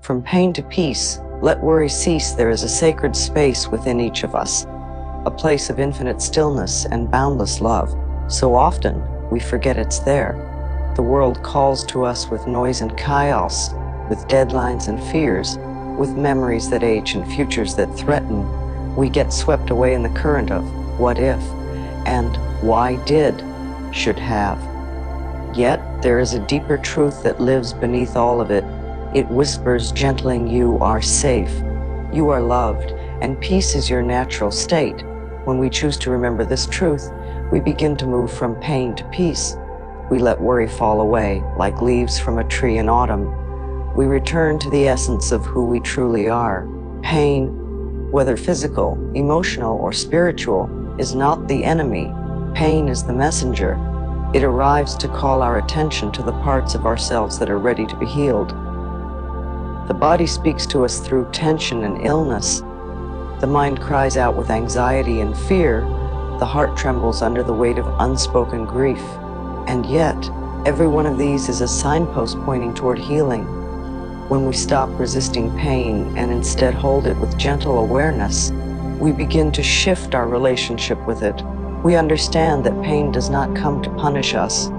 From pain to peace, let worry cease. There is a sacred space within each of us, a place of infinite stillness and boundless love. So often, we forget it's there. The world calls to us with noise and chaos, with deadlines and fears, with memories that age and futures that threaten. We get swept away in the current of what if and why did, should have. Yet, there is a deeper truth that lives beneath all of it. It whispers gentling, you are safe, you are loved, and peace is your natural state. When we choose to remember this truth, we begin to move from pain to peace. We let worry fall away, like leaves from a tree in autumn. We return to the essence of who we truly are. Pain, whether physical, emotional, or spiritual, is not the enemy. Pain is the messenger. It arrives to call our attention to the parts of ourselves that are ready to be healed. The body speaks to us through tension and illness. The mind cries out with anxiety and fear. The heart trembles under the weight of unspoken grief. And yet, every one of these is a signpost pointing toward healing. When we stop resisting pain and instead hold it with gentle awareness, we begin to shift our relationship with it. We understand that pain does not come to punish us.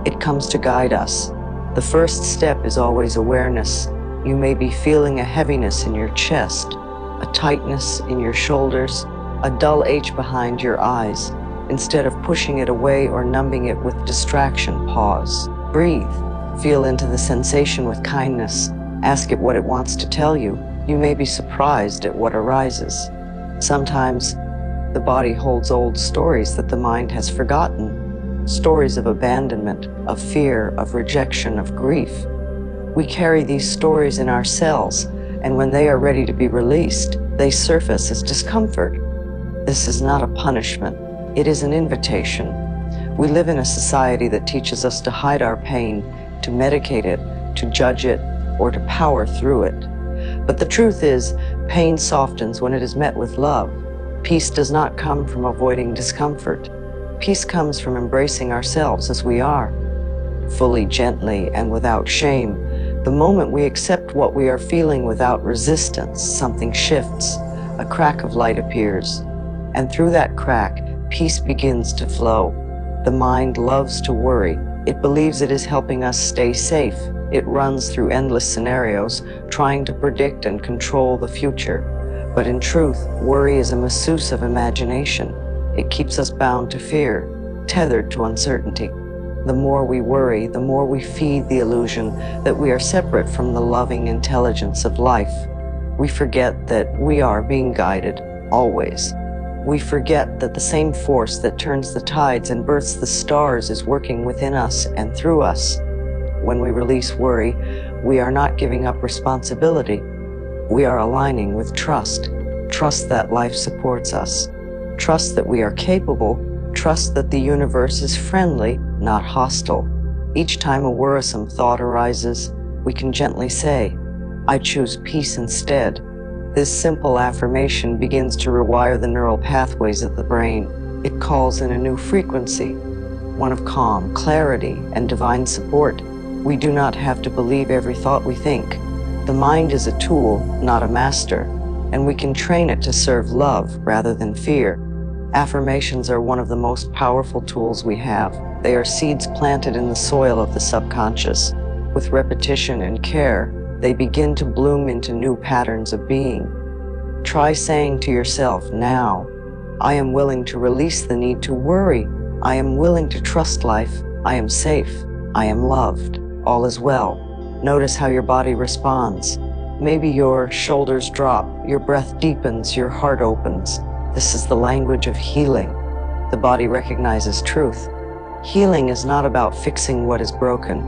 It comes to guide us. The first step is always awareness. You may be feeling a heaviness in your chest, a tightness in your shoulders, a dull ache behind your eyes. Instead of pushing it away or numbing it with distraction, pause. Breathe. Feel into the sensation with kindness. Ask it what it wants to tell you. You may be surprised at what arises. Sometimes, the body holds old stories that the mind has forgotten. Stories of abandonment, of fear, of rejection, of grief. We carry these stories in our cells, and when they are ready to be released, they surface as discomfort. This is not a punishment. It is an invitation. We live in a society that teaches us to hide our pain, to medicate it, to judge it, or to power through it. But the truth is, pain softens when it is met with love. Peace does not come from avoiding discomfort. Peace comes from embracing ourselves as we are, fully, gently, and without shame. The moment we accept what we are feeling without resistance, something shifts, a crack of light appears, and through that crack, peace begins to flow. The mind loves to worry. It believes it is helping us stay safe. It runs through endless scenarios, trying to predict and control the future. But in truth, worry is a masseuse of imagination. It keeps us bound to fear, tethered to uncertainty. The more we worry, the more we feed the illusion that we are separate from the loving intelligence of life. We forget that we are being guided, always. We forget that the same force that turns the tides and births the stars is working within us and through us. When we release worry, we are not giving up responsibility. We are aligning with trust. Trust that life supports us. Trust that we are capable. Trust that the universe is friendly, not hostile. Each time a worrisome thought arises, we can gently say, I choose peace instead. This simple affirmation begins to rewire the neural pathways of the brain. It calls in a new frequency, one of calm, clarity, and divine support. We do not have to believe every thought we think. The mind is a tool, not a master, and we can train it to serve love rather than fear. Affirmations are one of the most powerful tools we have. They are seeds planted in the soil of the subconscious. With repetition and care, they begin to bloom into new patterns of being. Try saying to yourself now, I am willing to release the need to worry. I am willing to trust life. I am safe. I am loved. All is well. Notice how your body responds. Maybe your shoulders drop, your breath deepens, your heart opens. This is the language of healing. The body recognizes truth. Healing is not about fixing what is broken.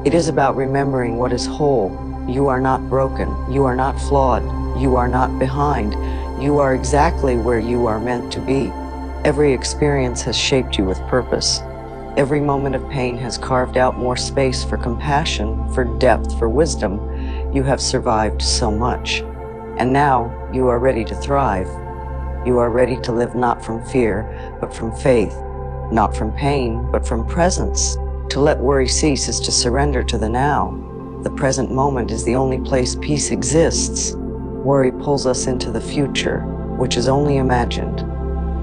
It is about remembering what is whole. You are not broken. You are not flawed. You are not behind. You are exactly where you are meant to be. Every experience has shaped you with purpose. Every moment of pain has carved out more space for compassion, for depth, for wisdom. You have survived so much. And now you are ready to thrive. You are ready to live not from fear, but from faith. Not from pain, but from presence. To let worry cease is to surrender to the now. The present moment is the only place peace exists. Worry pulls us into the future, which is only imagined.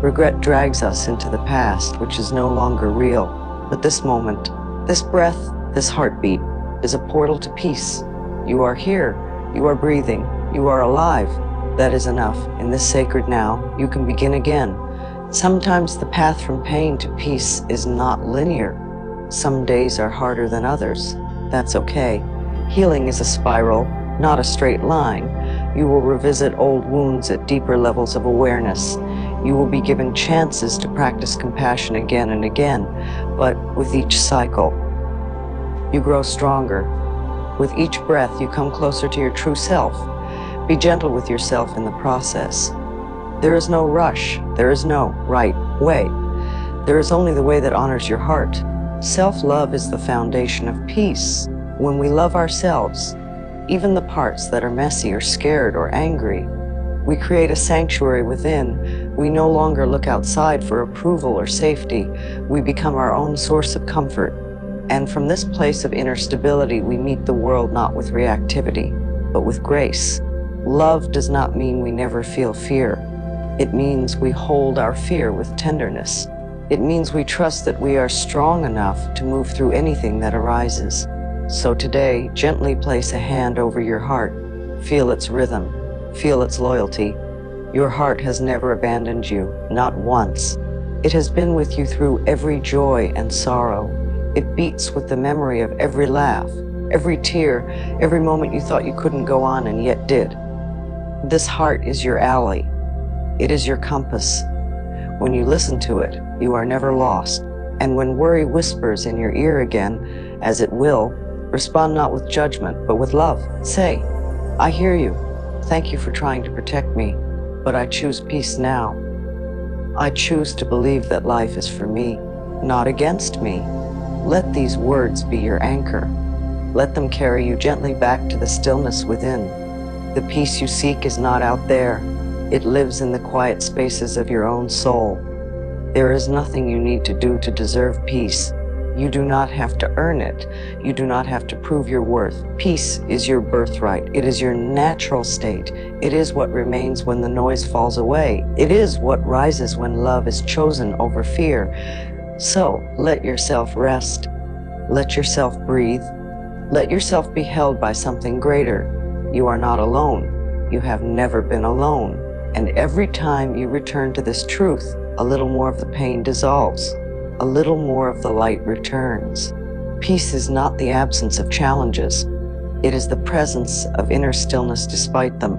Regret drags us into the past, which is no longer real. But this moment, this breath, this heartbeat, is a portal to peace. You are here, you are breathing, you are alive. That is enough. In this sacred now, you can begin again. Sometimes the path from pain to peace is not linear. Some days are harder than others. That's okay. Healing is a spiral, not a straight line. You will revisit old wounds at deeper levels of awareness. You will be given chances to practice compassion again and again, but with each cycle, you grow stronger. With each breath, you come closer to your true self. Be gentle with yourself in the process. There is no rush. There is no right way. There is only the way that honors your heart. Self-love is the foundation of peace. When we love ourselves, even the parts that are messy or scared or angry, we create a sanctuary within. We no longer look outside for approval or safety. We become our own source of comfort. And from this place of inner stability, we meet the world not with reactivity, but with grace. Love does not mean we never feel fear. It means we hold our fear with tenderness. It means we trust that we are strong enough to move through anything that arises. So today, gently place a hand over your heart. Feel its rhythm. Feel its loyalty. Your heart has never abandoned you, not once. It has been with you through every joy and sorrow. It beats with the memory of every laugh, every tear, every moment you thought you couldn't go on and yet did. This heart is your ally. It is your compass. When you listen to it, you are never lost. And when worry whispers in your ear again, as it will, respond not with judgment, but with love. Say, I hear you. Thank you for trying to protect me, but I choose peace now. I choose to believe that life is for me, not against me. Let these words be your anchor. Let them carry you gently back to the stillness within. The peace you seek is not out there. It lives in the quiet spaces of your own soul. There is nothing you need to do to deserve peace. You do not have to earn it. You do not have to prove your worth. Peace is your birthright. It is your natural state. It is what remains when the noise falls away. It is what rises when love is chosen over fear. So let yourself rest. Let yourself breathe. Let yourself be held by something greater. You are not alone. You have never been alone. And every time you return to this truth, a little more of the pain dissolves. A little more of the light returns. Peace is not the absence of challenges. It is the presence of inner stillness despite them.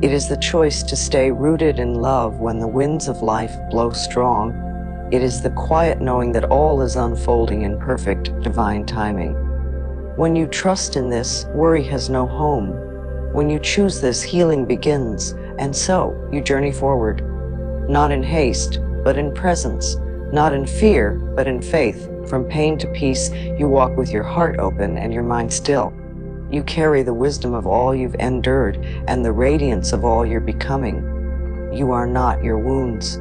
It is the choice to stay rooted in love when the winds of life blow strong. It is the quiet knowing that all is unfolding in perfect divine timing. When you trust in this, worry has no home. When you choose this, healing begins, and so you journey forward. Not in haste, but in presence. Not in fear, but in faith. From pain to peace, you walk with your heart open and your mind still. You carry the wisdom of all you've endured and the radiance of all you're becoming. You are not your wounds.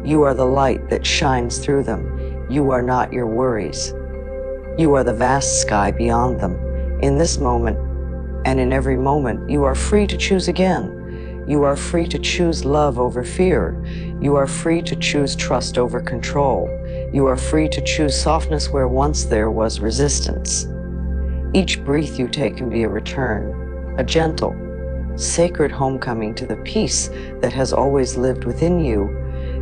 You are the light that shines through them. You are not your worries. You are the vast sky beyond them. In this moment, and in every moment, you are free to choose again. You are free to choose love over fear. You are free to choose trust over control. You are free to choose softness where once there was resistance. Each breath you take can be a return, a gentle, sacred homecoming to the peace that has always lived within you.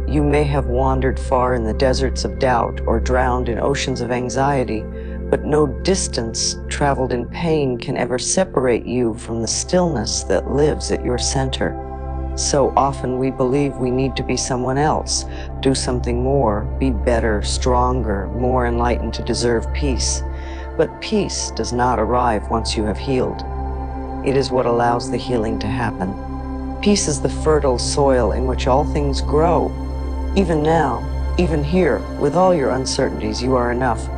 You may have wandered far in the deserts of doubt or drowned in oceans of anxiety, but no distance traveled in pain can ever separate you from the stillness that lives at your center. So often we believe we need to be someone else, do something more, be better, stronger, more enlightened to deserve peace. But peace does not arrive once you have healed. It is what allows the healing to happen. Peace is the fertile soil in which all things grow. Even now, even here, with all your uncertainties, you are enough.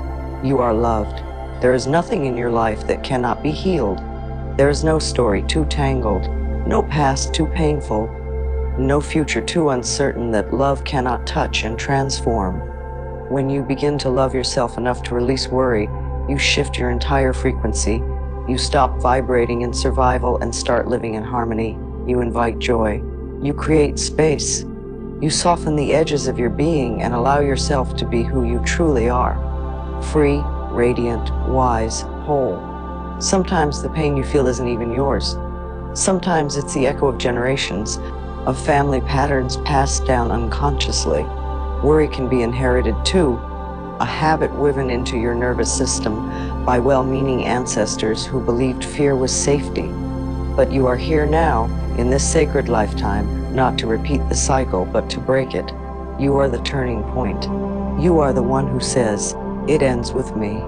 You are loved. There is nothing in your life that cannot be healed. There is no story too tangled, no past too painful, no future too uncertain that love cannot touch and transform. When you begin to love yourself enough to release worry, you shift your entire frequency. You stop vibrating in survival and start living in harmony. You invite joy. You create space. You soften the edges of your being and allow yourself to be who you truly are. Free, radiant, wise, whole. Sometimes the pain you feel isn't even yours. Sometimes it's the echo of generations, of family patterns passed down unconsciously. Worry can be inherited too, a habit woven into your nervous system by well-meaning ancestors who believed fear was safety. But you are here now, in this sacred lifetime, not to repeat the cycle, but to break it. You are the turning point. You are the one who says, "It ends with me."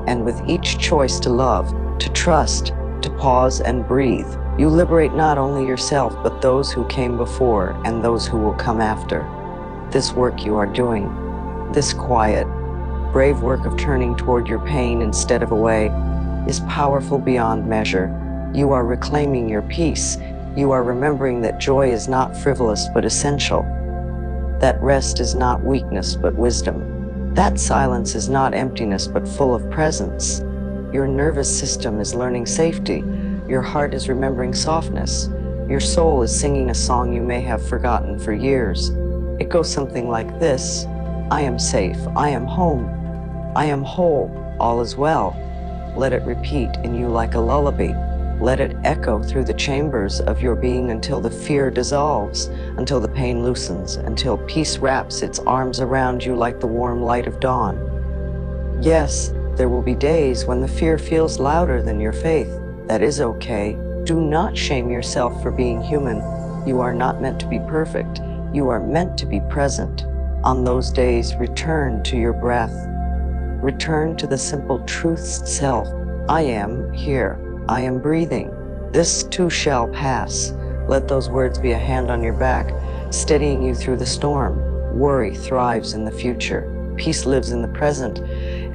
And with each choice to love, to trust, to pause and breathe, you liberate not only yourself, but those who came before and those who will come after. This work you are doing, this quiet, brave work of turning toward your pain instead of away, is powerful beyond measure. You are reclaiming your peace. You are remembering that joy is not frivolous but essential. That rest is not weakness but wisdom. That silence is not emptiness but full of presence. Your nervous system is learning safety. Your heart is remembering softness. Your soul is singing a song you may have forgotten for years. It goes something like this: I am safe, I am home, I am whole, all is well. Let it repeat in you like a lullaby. Let it echo through the chambers of your being until the fear dissolves, until the pain loosens, until peace wraps its arms around you like the warm light of dawn. Yes, there will be days when the fear feels louder than your faith. That is okay. Do not shame yourself for being human. You are not meant to be perfect. You are meant to be present. On those days, return to your breath. Return to the simple truth's self. I am here. I am breathing. This too shall pass. Let those words be a hand on your back, steadying you through the storm. Worry thrives in the future. Peace lives in the present.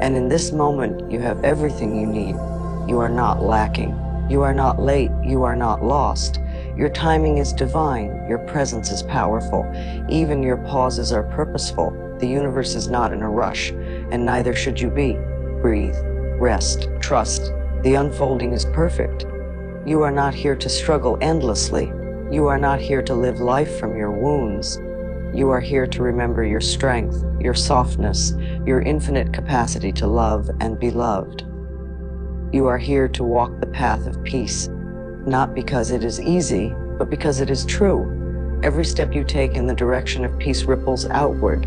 And in this moment, you have everything you need. You are not lacking. You are not late. You are not lost. Your timing is divine. Your presence is powerful. Even your pauses are purposeful. The universe is not in a rush, and neither should you be. Breathe, rest, trust. The unfolding is perfect. You are not here to struggle endlessly. You are not here to live life from your wounds. You are here to remember your strength, your softness, your infinite capacity to love and be loved. You are here to walk the path of peace, not because it is easy, but because it is true. Every step you take in the direction of peace ripples outward.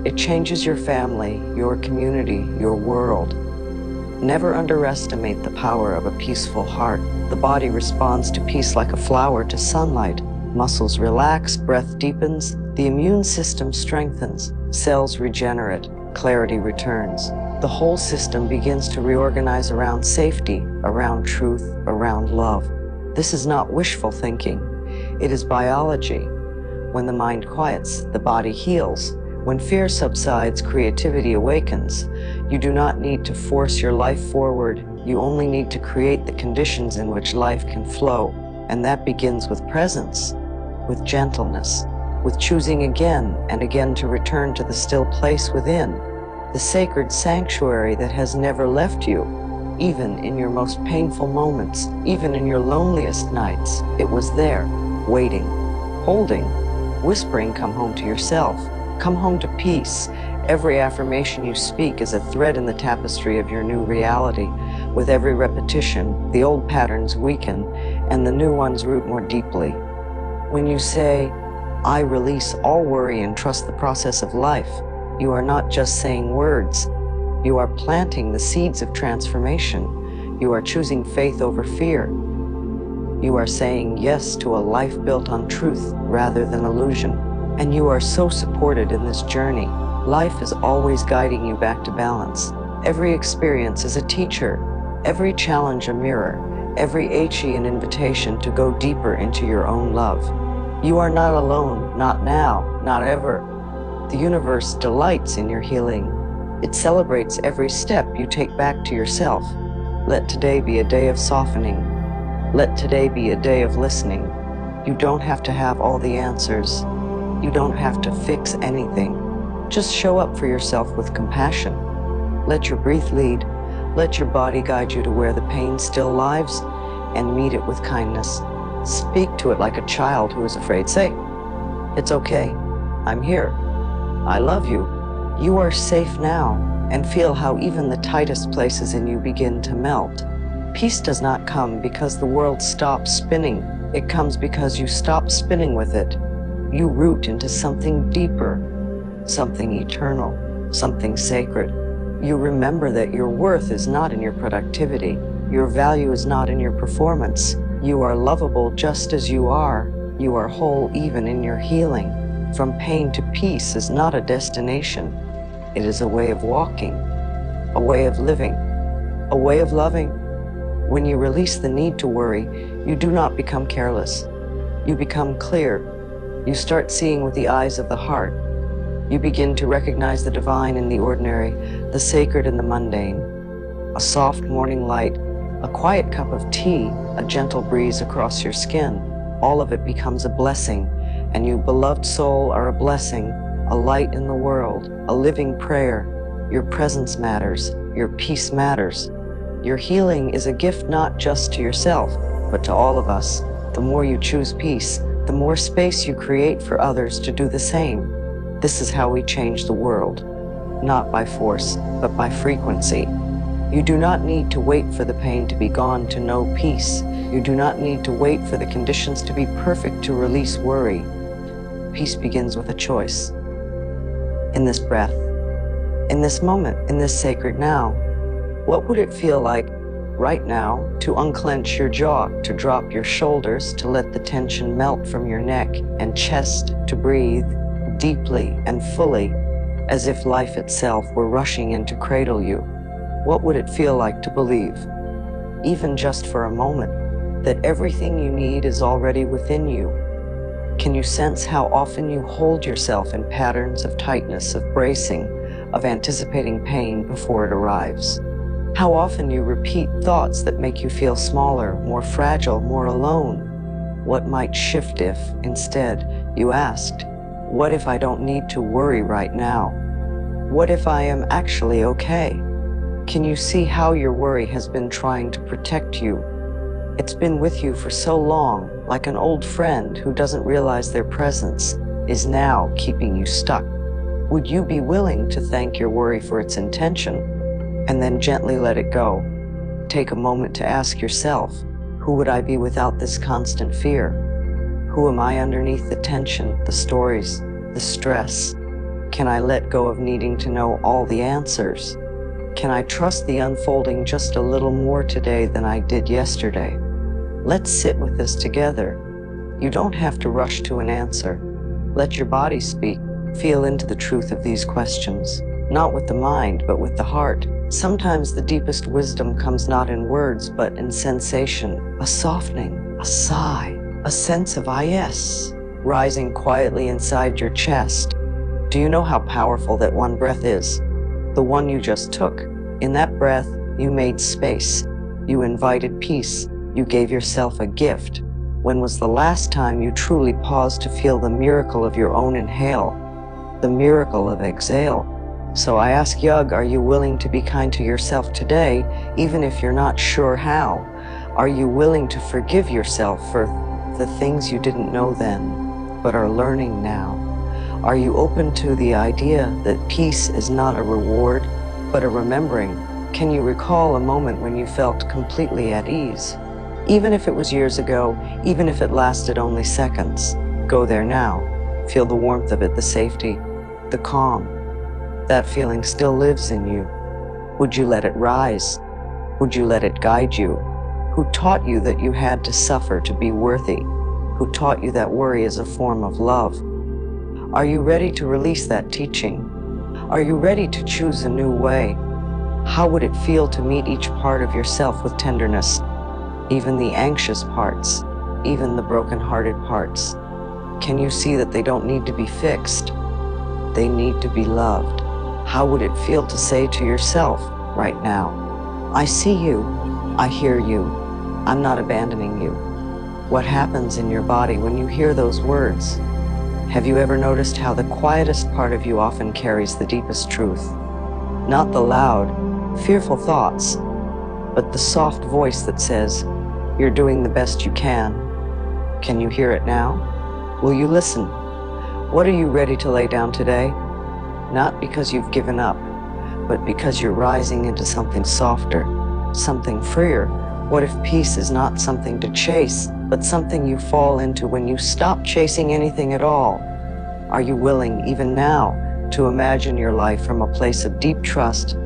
It changes your family, your community, your world. Never underestimate the power of a peaceful heart. The body responds to peace like a flower to sunlight. Muscles relax, breath deepens, the immune system strengthens, cells regenerate, clarity returns. The whole system begins to reorganize around safety, around truth, around love. This is not wishful thinking. It is biology. When the mind quiets, the body heals. When fear subsides, creativity awakens. You do not need to force your life forward. You only need to create the conditions in which life can flow. And that begins with presence, with gentleness, with choosing again and again to return to the still place within, the sacred sanctuary that has never left you. Even in your most painful moments, even in your loneliest nights, it was there, waiting, holding, whispering, come home to yourself. Come home to peace. Every affirmation you speak is a thread in the tapestry of your new reality. With every repetition, the old patterns weaken and the new ones root more deeply. When you say, I release all worry and trust the process of life, you are not just saying words. You are planting the seeds of transformation. You are choosing faith over fear. You are saying yes to a life built on truth rather than illusion. And you are so supported in this journey. Life is always guiding you back to balance. Every experience is a teacher, every challenge a mirror, every HE an invitation to go deeper into your own love. You are not alone, not now, not ever. The universe delights in your healing. It celebrates every step you take back to yourself. Let today be a day of softening. Let today be a day of listening. You don't have to have all the answers. You don't have to fix anything. Just show up for yourself with compassion. Let your breath lead. Let your body guide you to where the pain still lives and meet it with kindness. Speak to it like a child who is afraid. Say, "It's okay. I'm here. I love you. You are safe now," and feel how even the tightest places in you begin to melt. Peace does not come because the world stops spinning. It comes because you stop spinning with it. You root into something deeper, something eternal, something sacred. You remember that your worth is not in your productivity. Your value is not in your performance. You are lovable just as you are. You are whole even in your healing. From pain to peace is not a destination. It is a way of walking, a way of living, a way of loving. When you release the need to worry, you do not become careless. You become clear. You start seeing with the eyes of the heart. You begin to recognize the divine in the ordinary, the sacred in the mundane. A soft morning light, a quiet cup of tea, a gentle breeze across your skin, all of it becomes a blessing, and you, beloved soul, are a blessing, a light in the world, a living prayer. Your presence matters. Your peace matters. Your healing is a gift not just to yourself, but to all of us. The more you choose peace, the more space you create for others to do the same. This is how we change the world, not by force, but by frequency. You do not need to wait for the pain to be gone to know peace. You do not need to wait for the conditions to be perfect to release worry. Peace begins with a choice. In this breath, in this moment, in this sacred now, what would it feel like right now to unclench your jaw, to drop your shoulders, to let the tension melt from your neck and chest, to breathe deeply and fully, as if life itself were rushing in to cradle you? What would it feel like to believe, even just for a moment, that everything you need is already within you? Can you sense how often you hold yourself in patterns of tightness, of bracing, of anticipating pain before it arrives? How often you repeat thoughts that make you feel smaller, more fragile, more alone? What might shift if, instead, you asked, "What if I don't need to worry right now? What if I am actually okay?" Can you see how your worry has been trying to protect you? It's been with you for so long, like an old friend who doesn't realize their presence is now keeping you stuck. Would you be willing to thank your worry for its intention and then gently let it go? Take a moment to ask yourself, who would I be without this constant fear? Who am I underneath the tension, the stories, the stress? Can I let go of needing to know all the answers? Can I trust the unfolding just a little more today than I did yesterday? Let's sit with this together. You don't have to rush to an answer. Let your body speak. Feel into the truth of these questions, not with the mind, but with the heart. Sometimes the deepest wisdom comes not in words, but in sensation, a softening, a sigh, a sense of yes, rising quietly inside your chest. Do you know how powerful that one breath is? The one you just took. In that breath, you made space. You invited peace. You gave yourself a gift. When was the last time you truly paused to feel the miracle of your own inhale? The miracle of exhale. So I ask Yug, are you willing to be kind to yourself today, even if you're not sure how? Are you willing to forgive yourself for the things you didn't know then, but are learning now? Are you open to the idea that peace is not a reward, but a remembering? Can you recall a moment when you felt completely at ease? Even if it was years ago, even if it lasted only seconds, go there now. Feel the warmth of it, the safety, the calm. That feeling still lives in you. Would you let it rise? Would you let it guide you? Who taught you that you had to suffer to be worthy? Who taught you that worry is a form of love? Are you ready to release that teaching? Are you ready to choose a new way? How would it feel to meet each part of yourself with tenderness? Even the anxious parts, even the broken-hearted parts. Can you see that they don't need to be fixed? They need to be loved. How would it feel to say to yourself right now, I see you, I hear you, I'm not abandoning you? What happens in your body when you hear those words? Have you ever noticed how the quietest part of you often carries the deepest truth? Not the loud, fearful thoughts, but the soft voice that says, "You're doing the best you can." Can you hear it now? Will you listen? What are you ready to lay down today? Not because you've given up, but because you're rising into something softer, something freer. What if peace is not something to chase, but something you fall into when you stop chasing anything at all? Are you willing, even now, to imagine your life from a place of deep trust,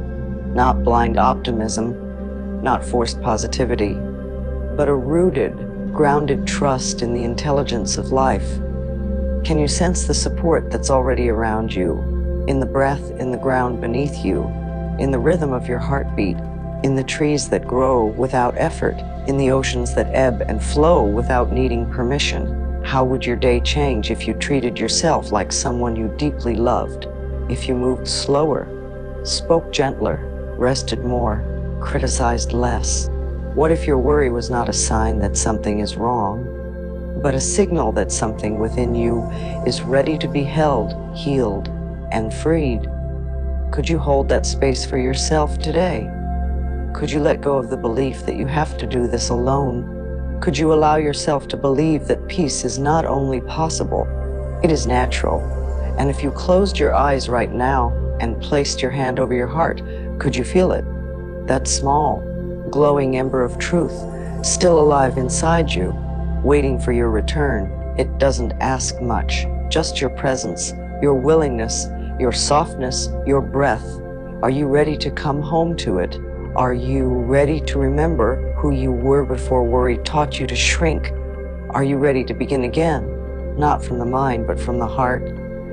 not blind optimism, not forced positivity, but a rooted, grounded trust in the intelligence of life? Can you sense the support that's already around you, in the breath in the ground beneath you, in the rhythm of your heartbeat, in the trees that grow without effort, in the oceans that ebb and flow without needing permission? How would your day change if you treated yourself like someone you deeply loved? If you moved slower, spoke gentler, rested more, criticized less? What if your worry was not a sign that something is wrong, but a signal that something within you is ready to be held, healed, and freed? Could you hold that space for yourself today? Could you let go of the belief that you have to do this alone? Could you allow yourself to believe that peace is not only possible, it is natural? And if you closed your eyes right now and placed your hand over your heart, could you feel it? That small, glowing ember of truth, still alive inside you, waiting for your return. It doesn't ask much, just your presence, your willingness, your softness, your breath. Are you ready to come home to it? Are you ready to remember who you were before worry taught you to shrink? Are you ready to begin again? Not from the mind, but from the heart?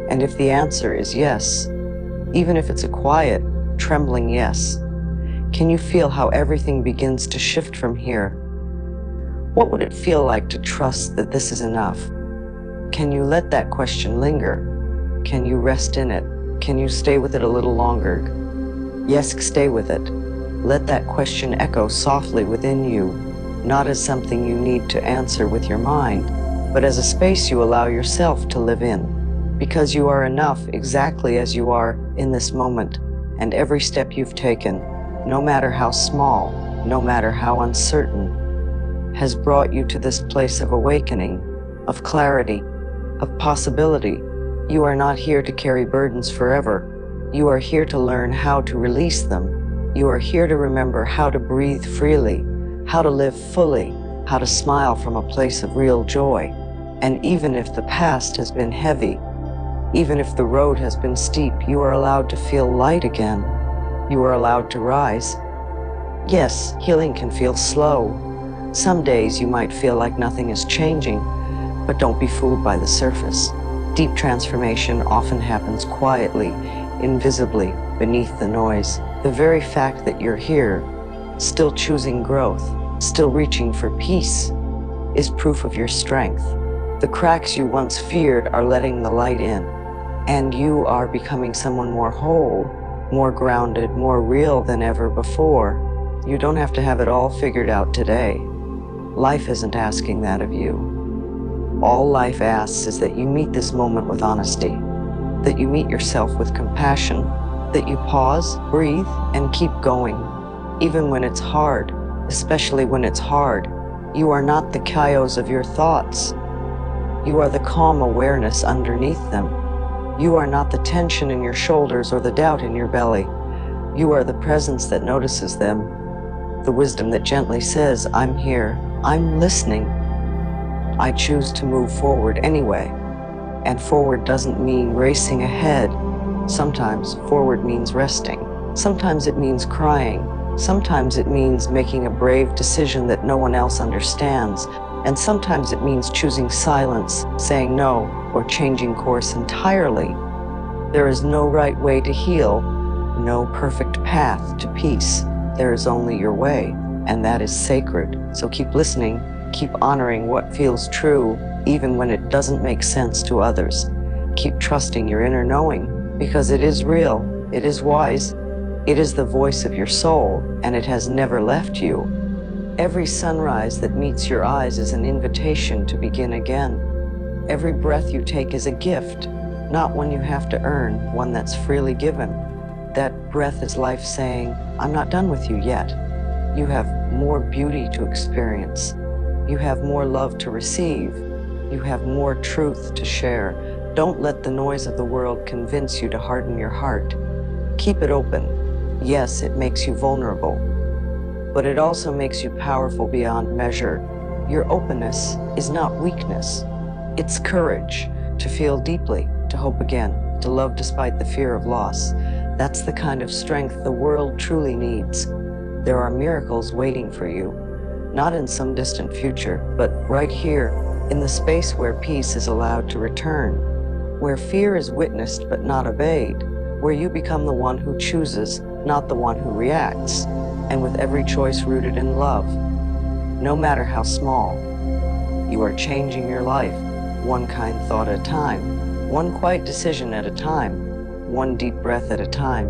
And if the answer is yes, even if it's a quiet, trembling yes, can you feel how everything begins to shift from here? What would it feel like to trust that this is enough? Can you let that question linger? Can you rest in it? Can you stay with it a little longer? Yes, stay with it. Let that question echo softly within you, not as something you need to answer with your mind, but as a space you allow yourself to live in. Because you are enough exactly as you are in this moment, and every step you've taken, no matter how small, no matter how uncertain, has brought you to this place of awakening, of clarity, of possibility. You are not here to carry burdens forever. You are here to learn how to release them. You are here to remember how to breathe freely, how to live fully, how to smile from a place of real joy. And even if the past has been heavy, even if the road has been steep, you are allowed to feel light again. You are allowed to rise. Yes, healing can feel slow. Some days you might feel like nothing is changing, but don't be fooled by the surface. Deep transformation often happens quietly, invisibly, beneath the noise. The very fact that you're here, still choosing growth, still reaching for peace, is proof of your strength. The cracks you once feared are letting the light in, and you are becoming someone more whole, more grounded, more real than ever before. You don't have to have it all figured out today. Life isn't asking that of you. All life asks is that you meet this moment with honesty, that you meet yourself with compassion, that you pause, breathe, and keep going. Even when it's hard, especially when it's hard, you are not the chaos of your thoughts. You are the calm awareness underneath them. You are not the tension in your shoulders or the doubt in your belly. You are the presence that notices them, the wisdom that gently says, "I'm here, I'm listening. I choose to move forward anyway." And forward doesn't mean racing ahead. Sometimes forward means resting. Sometimes it means crying. Sometimes it means making a brave decision that no one else understands. And sometimes it means choosing silence, saying no, or changing course entirely. There is no right way to heal, no perfect path to peace. There is only your way, and that is sacred. So keep listening, keep honoring what feels true, even when it doesn't make sense to others. Keep trusting your inner knowing, because it is real, it is wise, it is the voice of your soul, and it has never left you. Every sunrise that meets your eyes is an invitation to begin again. Every breath you take is a gift, not one you have to earn, one that's freely given. That breath is life saying, "I'm not done with you yet. You have more beauty to experience. You have more love to receive. You have more truth to share. Don't let the noise of the world convince you to harden your heart. Keep it open. Yes, it makes you vulnerable, but it also makes you powerful beyond measure. Your openness is not weakness. It's courage to feel deeply, to hope again, to love despite the fear of loss. That's the kind of strength the world truly needs. There are miracles waiting for you, not in some distant future, but right here, in the space where peace is allowed to return, where fear is witnessed but not obeyed, where you become the one who chooses, not the one who reacts, and with every choice rooted in love. No matter how small, you are changing your life, one kind thought at a time, one quiet decision at a time, one deep breath at a time.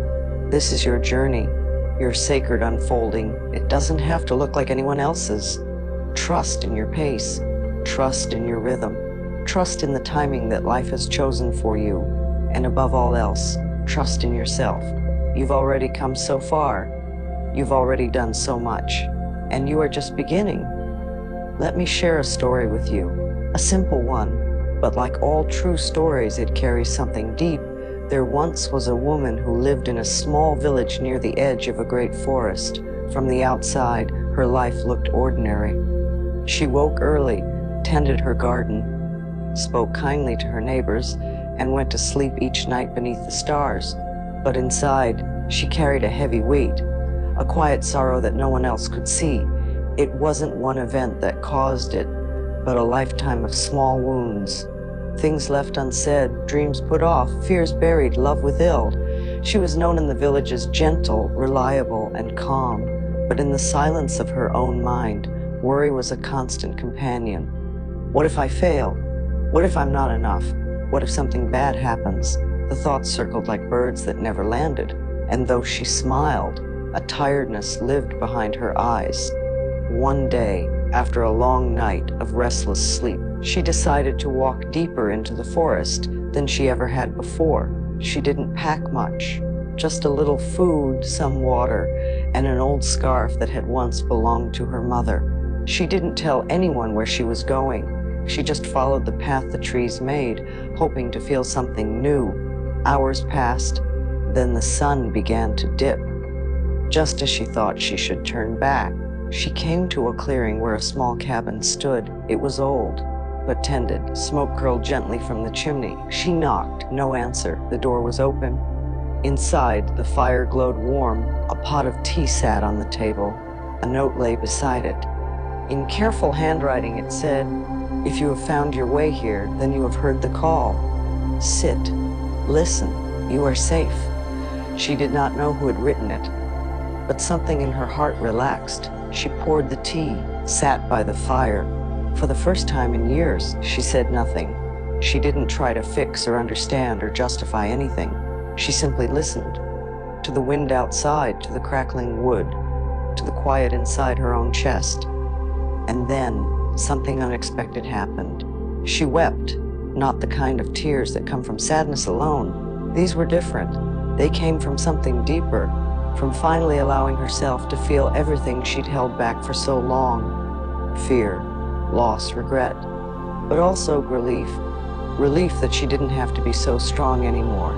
This is your journey, your sacred unfolding. It doesn't have to look like anyone else's. Trust in your pace, trust in your rhythm, trust in the timing that life has chosen for you, and above all else, trust in yourself. You've already come so far. You've already done so much, and you are just beginning. Let me share a story with you, a simple one, but like all true stories, it carries something deep. There once was a woman who lived in a small village near the edge of a great forest. From the outside, her life looked ordinary. She woke early, tended her garden, spoke kindly to her neighbors, and went to sleep each night beneath the stars. But inside, she carried a heavy weight, a quiet sorrow that no one else could see. It wasn't one event that caused it, but a lifetime of small wounds. Things left unsaid, dreams put off, fears buried, love withheld. She was known in the village as gentle, reliable, and calm, but in the silence of her own mind, worry was a constant companion. What if I fail? What if I'm not enough? What if something bad happens? The thoughts circled like birds that never landed, and though she smiled, a tiredness lived behind her eyes. One day, after a long night of restless sleep, she decided to walk deeper into the forest than she ever had before. She didn't pack much, just a little food, some water, and an old scarf that had once belonged to her mother. She didn't tell anyone where she was going. She just followed the path the trees made, hoping to feel something new. Hours passed, then the sun began to dip. Just as she thought she should turn back, she came to a clearing where a small cabin stood. It was old, but tended. Smoke curled gently from the chimney. She knocked, no answer. The door was open. Inside, the fire glowed warm. A pot of tea sat on the table. A note lay beside it. In careful handwriting, it said, "If you have found your way here, then you have heard the call. Sit, listen, you are safe." She did not know who had written it, but something in her heart relaxed. She poured the tea, sat by the fire. For the first time in years, she said nothing. She didn't try to fix or understand or justify anything. She simply listened, to the wind outside, to the crackling wood, to the quiet inside her own chest. And then, something unexpected happened. She wept, not the kind of tears that come from sadness alone. These were different. They came from something deeper, from finally allowing herself to feel everything she'd held back for so long. Fear, loss, regret, but also relief. Relief that she didn't have to be so strong anymore.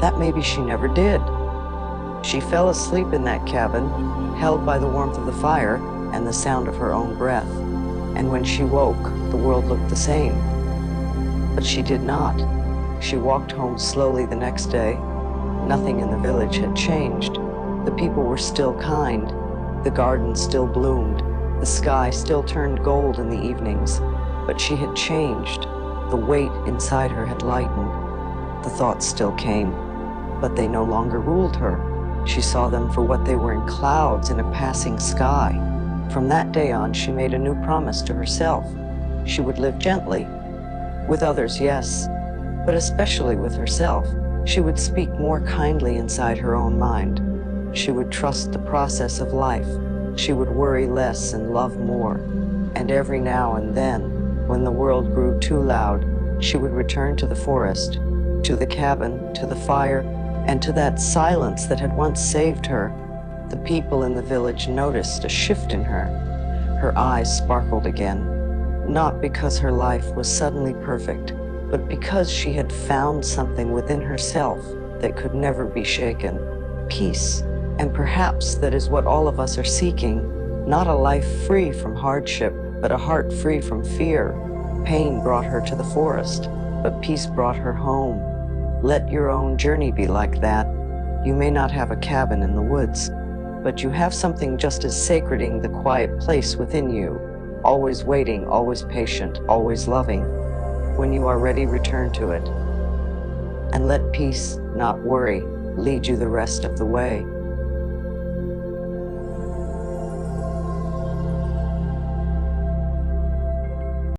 That maybe she never did. She fell asleep in that cabin, held by the warmth of the fire and the sound of her own breath. And when she woke, the world looked the same. But she did not. She walked home slowly the next day. Nothing in the village had changed. The people were still kind. The garden still bloomed. The sky still turned gold in the evenings. But she had changed. The weight inside her had lightened. The thoughts still came, but they no longer ruled her. She saw them for what they were, in clouds in a passing sky. From that day on, she made a new promise to herself. She would live gently. With others, yes, but especially with herself. She would speak more kindly inside her own mind. She would trust the process of life. She would worry less and love more. And every now and then, when the world grew too loud, she would return to the forest, to the cabin, to the fire, and to that silence that had once saved her. The people in the village noticed a shift in her. Her eyes sparkled again, not because her life was suddenly perfect, but because she had found something within herself that could never be shaken: peace. And perhaps that is what all of us are seeking: not a life free from hardship, but a heart free from fear. Pain brought her to the forest, but peace brought her home. Let your own journey be like that. You may not have a cabin in the woods, but you have something just as sacred in the quiet place within you, always waiting, always patient, always loving. When you are ready, return to it. And let peace, not worry, lead you the rest of the way.